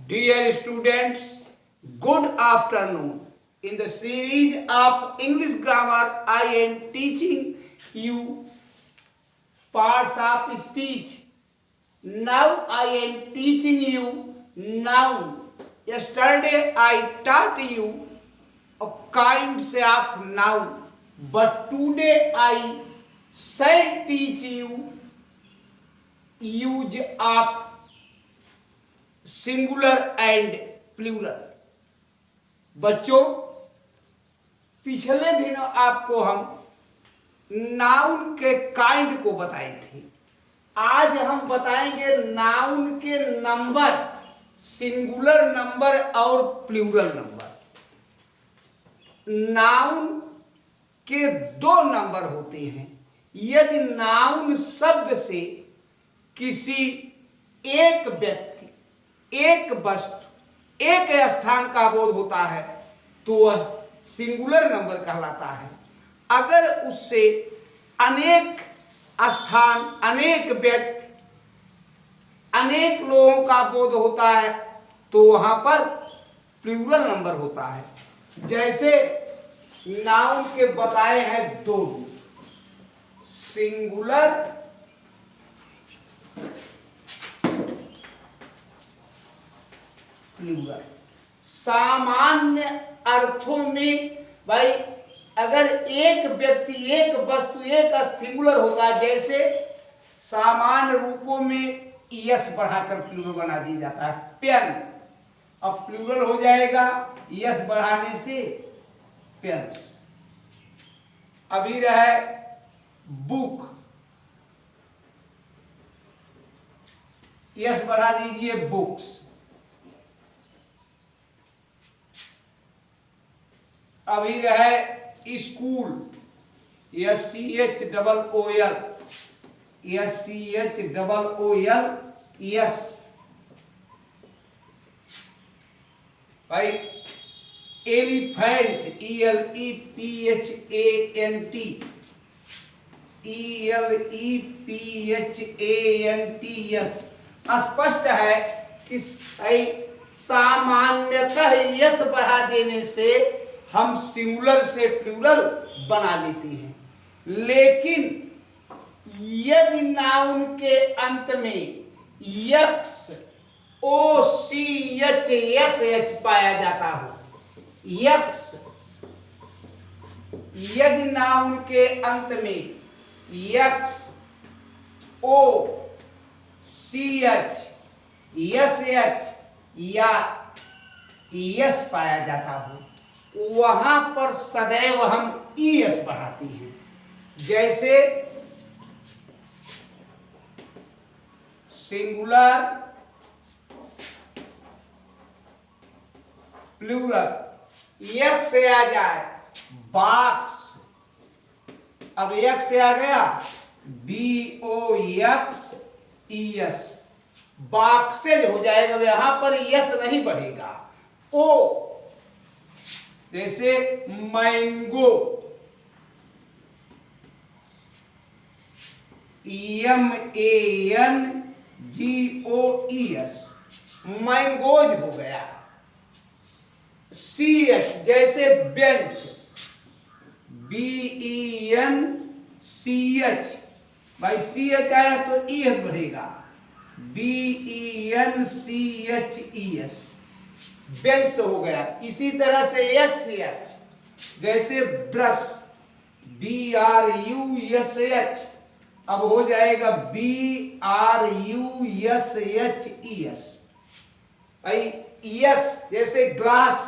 Dear students, good afternoon. In the series of English grammar, I am teaching you parts of speech. Now I am teaching you noun. Yesterday I taught you a kinds of noun, but today I shall teach you use of singular and plural. बच्चों, पिछले दिन आपको हम noun के kind को बताए थे। आज हम बताएंगे नाउन के नंबर, सिंगुलर नंबर और प्लूरल नंबर। नाउन के दो नंबर होते हैं। यदि नाउन शब्द से किसी एक व्यक्ति, एक वस्तु, एक स्थान का बोध होता है तो वह सिंगुलर नंबर कहलाता है। अगर उससे अनेक स्थान, अनेक व्यक्ति, अनेक लोगों का बोध होता है तो वहां पर प्लूरल नंबर होता है। जैसे नाउन के बताए हैं दो, सिंगुलर प्लूरल। सामान्य अर्थों में भाई अगर एक व्यक्ति, एक वस्तु, एक सिंगुलर होता है, जैसे सामान्य रूपों में यस बढ़ाकर प्लूरल बना दिया जाता है। पेन अब प्लूरल हो जाएगा यस बढ़ाने से पेन्स। अभी रहे बुक, यस बढ़ा दीजिए बुक्स। अभी रहे स्कूल, SCHOOL, यस। भाई एलिफेंट, ELEPHANT, यस। स्पष्ट है कि सामान्यतः यस बढ़ा देने से हम सिंगुलर से प्लूरल बना लेते हैं। लेकिन यदि नाउन के अंत में यक्स, OCH पाया जाता हो, यक्स, यदि नाउन के अंत में यक्स, OCH, SH या यस पाया जाता हो, वहां पर सदैव हम ES बढ़ाते हैं। जैसे सिंगुलर प्लूरल, एक से आ जाए बॉक्स, अब एक से आ गया BOXES, बॉक्सेज हो जाएगा, यहां पर यस नहीं बढ़ेगा। ओ जैसे मैंगो, MANGOES, मैंगोज हो गया। CH जैसे बेंच, BENCH, भाई CH आया तो ES बढ़ेगा, BENCHES, बेंच हो गया। इसी तरह से HH जैसे ब्रश, BRUSH, अब हो जाएगा BRUSHES। भाई यस जैसे ग्लास,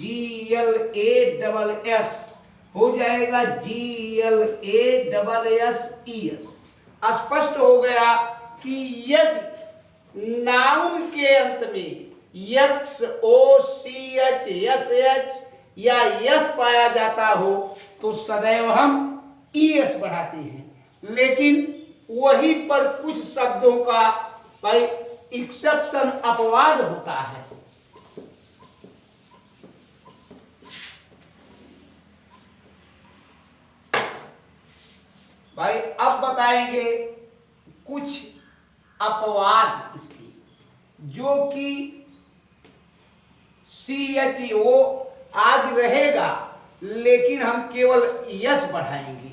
GLASS, हो जाएगा GLASSES। स्पष्ट हो गया कि यदि नाउन के अंत में यक्स, OCH, SH या यस पाया जाता हो तो सदैव हम ES बढ़ाते हैं। लेकिन वहीं पर कुछ शब्दों का भाई एक्सेप्शन, अपवाद होता है। भाई अब बताएंगे कुछ अपवाद इसकी, जो कि CH वो आज रहेगा, लेकिन हम केवल यस बढ़ाएंगे।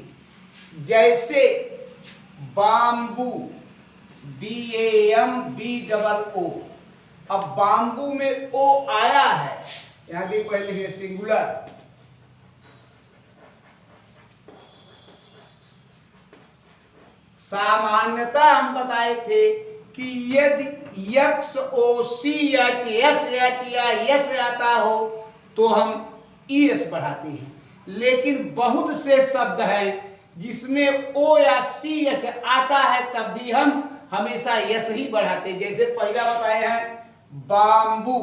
जैसे बाम्बू, BAMBOO। अब बाम्बू में ओ आया है, यहां देखो पहले लिखे सिंगुलर। सामान्यता हम बताए थे कि यदि XOCH SH या यस आता हो तो हम ES बढ़ाते हैं, लेकिन बहुत से शब्द हैं जिसमें O या CH आता है तब भी हम हमेशा यस ही बढ़ाते। जैसे पहला बताए हैं बाम्बू,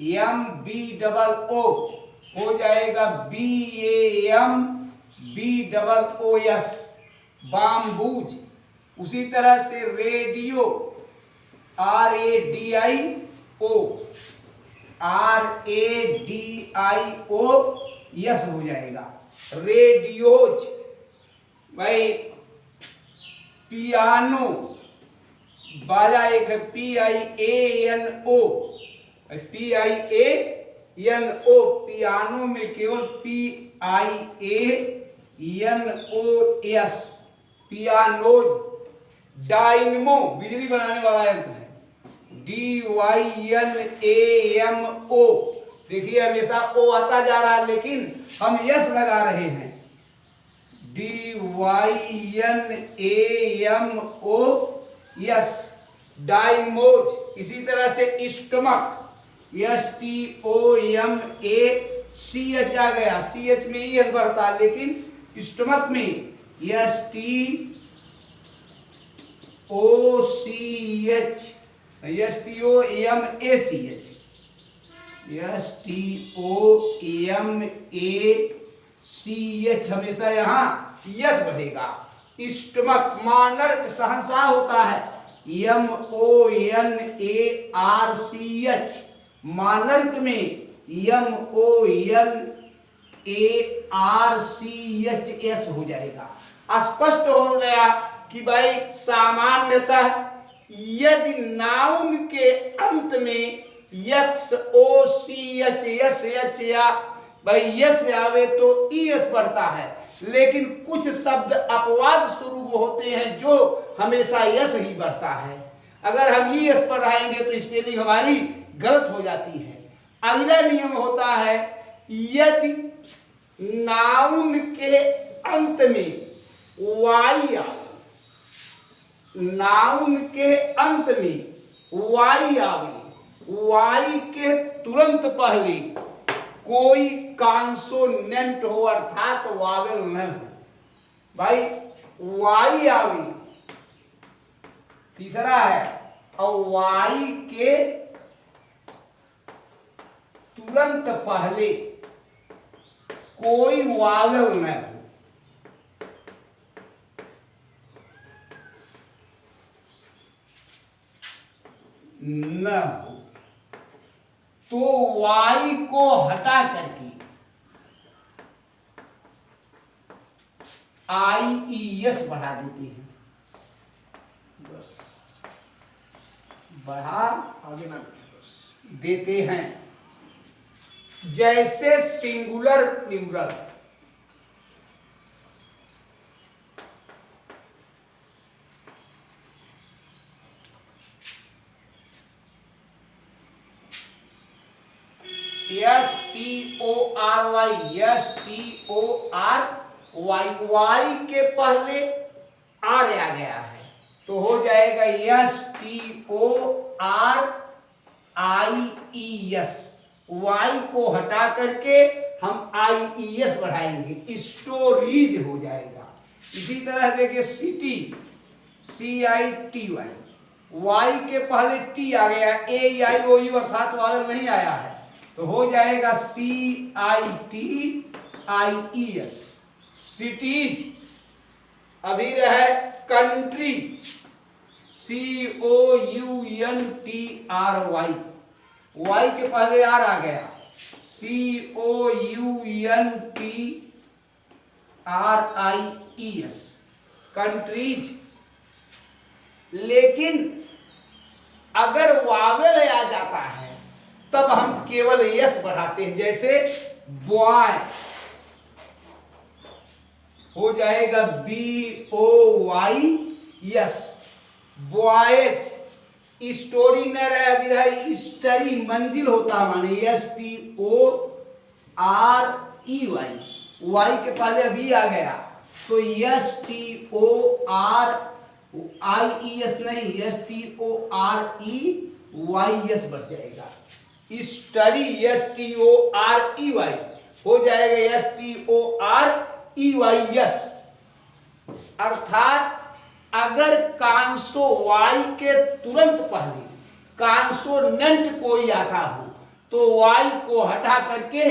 BAMBOO हो जाएगा BAMBOOS, बाम्बूज। उसी तरह से रेडियो, RADIO यस हो जाएगा, रेडियोज। भाई पियानो, बाजा एक है PIANO, पियानो में केवल PIANOS, पियानोज। डायनमो बिजली बनाने वाला यंत्र है, DYNAMO। देखिए हमेशा ओ आता जा रहा है लेकिन हम यस लगा रहे हैं, DYNAMO यस, डायमोज। इसी तरह से स्टमक, STOMACH आ गया, CH में ही यस बढ़ता, लेकिन स्टमक में STOMACH, हमेशा यहां यस बढ़ेगा। स्टमक, मानर्क शहंशाह होता है, MONARCH, मानर्क में MONARCHS हो जाएगा। स्पष्ट हो गया कि भाई सामान्यतः यदि नाउन के अंत में XOCH SH या भाई यस आवे तो ES बढ़ता है, लेकिन कुछ शब्द अपवाद स्वरूप होते हैं जो हमेशा यस ही बढ़ता है। अगर हम ES पढ़ाएंगे तो स्पेलिंग हमारी गलत हो जाती है। अगला नियम होता है यदि नाउन के अंत में Y आवे, नाउन के अंत में Y आवे, Y के तुरंत पहले कोई कॉन्सोनेंट हो अर्थात वावेल न हो। भाई Y आवे, तीसरा है, और Y के तुरंत पहले कोई वावेल न हो, न हो, तो Y को हटा करके IES बढ़ा देते हैं। बस बढ़ा आगे ना बस देते हैं। जैसे सिंगुलर प्लूरल, STORY, Y के पहले आर आ गया है तो हो जाएगा STORIES। Y को हटा करके हम IES बढ़ाएंगे, स्टोरीज हो जाएगा। इसी तरह देखिए सिटी, CITY, Y के पहले T आ गया, AEIOU अर्थात वावल नहीं आया है तो हो जाएगा CITIES, सिटीज। अभी रहे कंट्री, COUNTRY, Y के पहले आर आ गया, COUNTRIES, कंट्रीज। लेकिन अगर वावेल आ जाता है तब हम केवल यस बढ़ाते हैं। जैसे बॉय हो जाएगा BOY यस, बॉयज। स्टोरी न रहे, अभी रहे स्टरी, मंजिल होता माने STOREY, वाई के पहले अभी आ गया तो STORIES नहीं, STOREYS बढ़ जाएगा। स्टरी STOREY हो जाएगा STOREYS। अर्थात अगर कांसो वाई के तुरंत पहले कांसोनेंट कोई आता हो तो वाई को हटा करके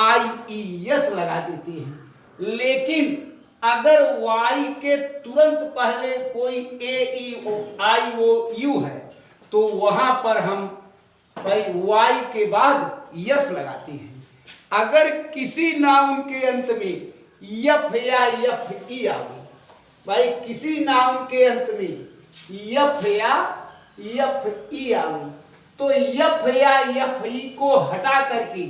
IES लगा देते हैं। लेकिन अगर वाई के तुरंत पहले कोई AEIOU है तो वहां पर हम भाई वाई के बाद यस लगाते हैं। अगर किसी नाउन के अंत में यफ या FE आवे, भाई किसी नाउन के अंत में यफ या FE आवे तो यफ या FE को हटा करके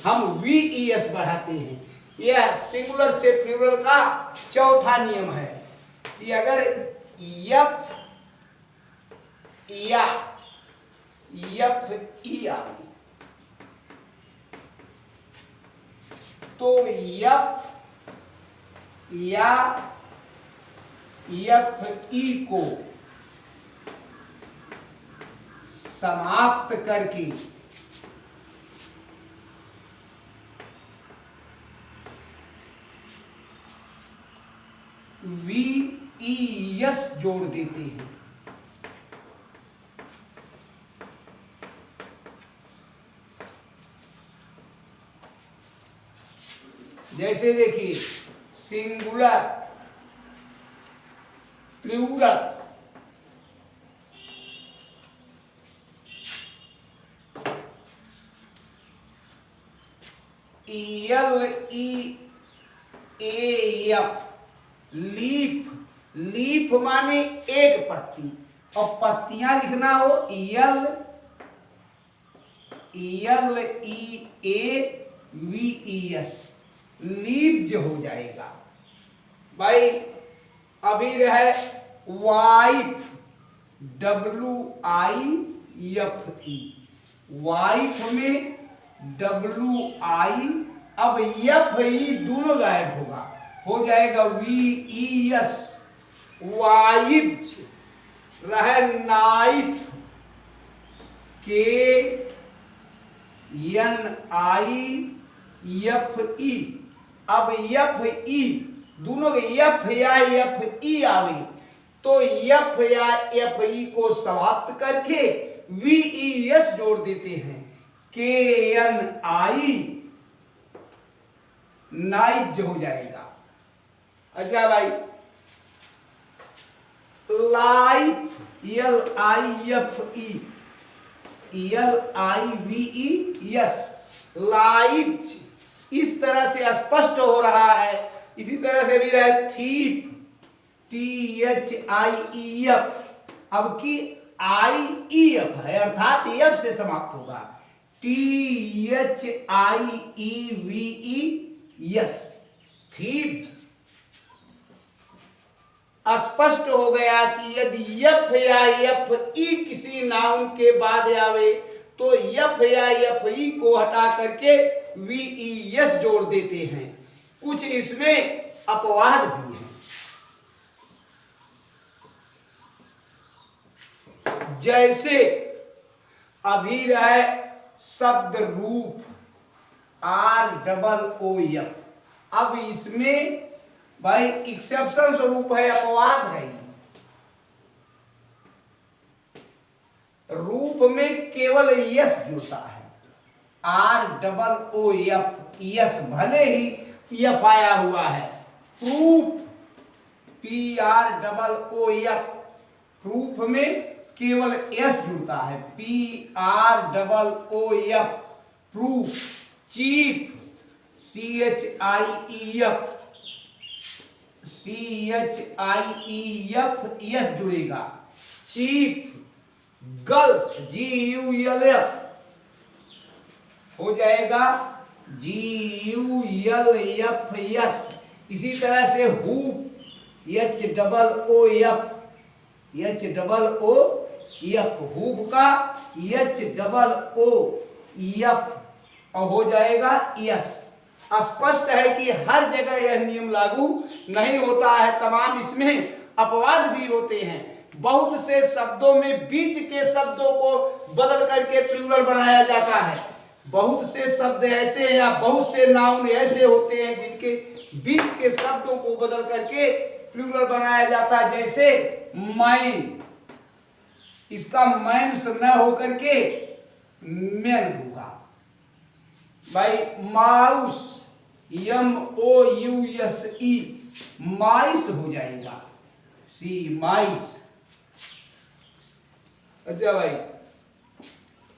हम VES बढ़ाते हैं। यह सिंगुलर से प्लूरल का चौथा नियम है कि अगर यफ या FE आवे तो यफ या FE को समाप्त करके VES जोड़ देते हैं। जैसे देखिए singular, plural, LEAF, leaf. Leaf माने एक पत्ती, और पत्तियां लिखना हो LEAVES, लीव्स हो जाएगा। भाई अभी रहे वाइफ, WIFE, वाइफ में WI, अब FE दोनों गायब होगा, हो जाएगा VES, वाइफ। रहे नाइफ, KNIFE, अब FE दोनों F या FE आवे तो F या FE को समाप्त करके VES जोड़ देते हैं। KNI, नाइफ हो जाएगा। अच्छा भाई लाइफ, LIFE, लाइफ। इस तरह से स्पष्ट हो रहा है। इसी तरह से भी रहे थीफ, THIEF, अब की IEF है अर्थात EF से समाप्त होगा, THIEVES, थीफ। स्पष्ट हो गया कि यदि F या FE किसी नाउन के बाद आवे तो F या FE को हटा करके VES जोड़ देते हैं। कुछ इसमें अपवाद भी है। जैसे अभी रहे शब्द रूप, ROOF, अब इसमें भाई एक्सेप्शन स्वरूप है, अपवाद है। रूप में केवल यस जुड़ता है, ROOF, यस, भले ही यफ आया हुआ है। प्रूफ, PROOF, प्रूफ में केवल एस जुड़ता है, PROOF, proof. Chief, CHIEF, yes जुड़ेगा, चीफ। गल्फ, GULF, हो जाएगा GULFS। इसी तरह से हूप HOOF, हूप का HOOF और हो जाएगा यस। स्पष्ट है कि हर जगह यह नियम लागू नहीं होता है, तमाम इसमें अपवाद भी होते हैं। बहुत से शब्दों में बीच के शब्दों को बदल करके प्लूरल बनाया जाता है। बहुत से शब्द ऐसे या बहुत से नाउन ऐसे होते हैं जिनके बीच के शब्दों को बदल करके प्लूरल बनाया जाता है। जैसे मैन, इसका मैन्स न होकर के मैन होगा भाई। माउस MOUSE, माइस हो जाएगा माइस। अच्छा भाई,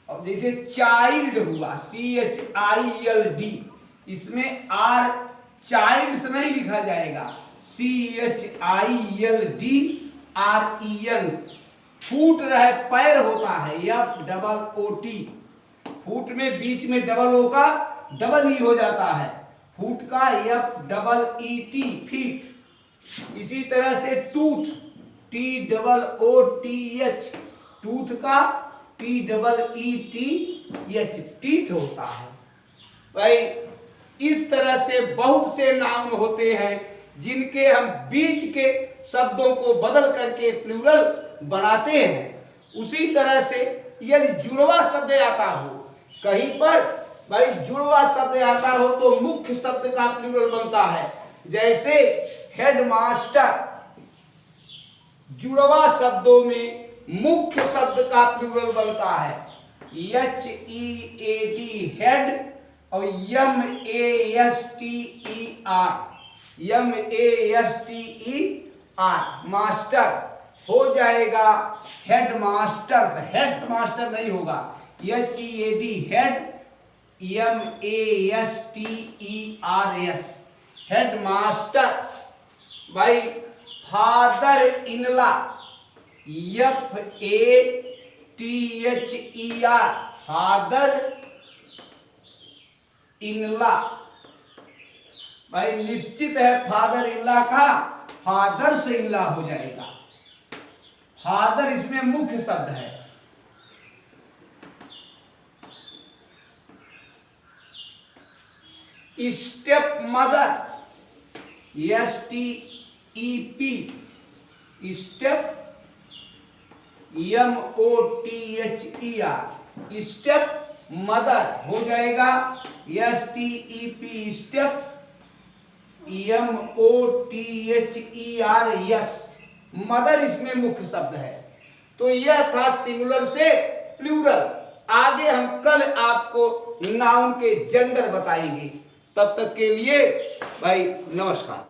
अब जैसे चाइल्ड हुआ CHILD, इसमें R चाइल्ड्स नहीं लिखा जाएगा, CHILDREN। फूट रहे पैर होता है FOOT, फूट में बीच में डबल ओ का डबल ई हो जाता है, फूट का FEET, फीट। इसी तरह से टूथ TOOTH, टूथ का TEETH, टीथ होता है भाई। इस तरह से बहुत से नाउन होते हैं जिनके हम बीच के शब्दों को बदल करके प्लूरल बनाते हैं। उसी तरह से यदि जुड़वा शब्द आता हो कहीं पर भाई, जुड़वा शब्द आता हो तो मुख्य शब्द का प्लूरल बनता है। जैसे हेडमास्टर, जुड़वा शब्दों में मुख्य शब्द का प्लूरल बनता है HEAD, हेड, और MASTER, मास्टर हो जाएगा हेडमास्टर। हेड्स मास्टर नहीं होगा, HEAD, हेड, MASTERS, हेडमास्टर भाई। फादर इनला, FATHER, फादर इनला भाई। निश्चित है फादर इनला का फादर से इनला हो जाएगा। फादर इसमें मुख्य शब्द है। Step mother, STEP, step MOTHER, step mother हो जाएगा STEP, स्टेप MOTHERS, मदर इसमें मुख्य शब्द है। तो यह था सिंगुलर से प्लूरल। आगे हम कल आपको नाउन के जेंडर बताएंगे। तब तक के लिए भाई नमस्कार।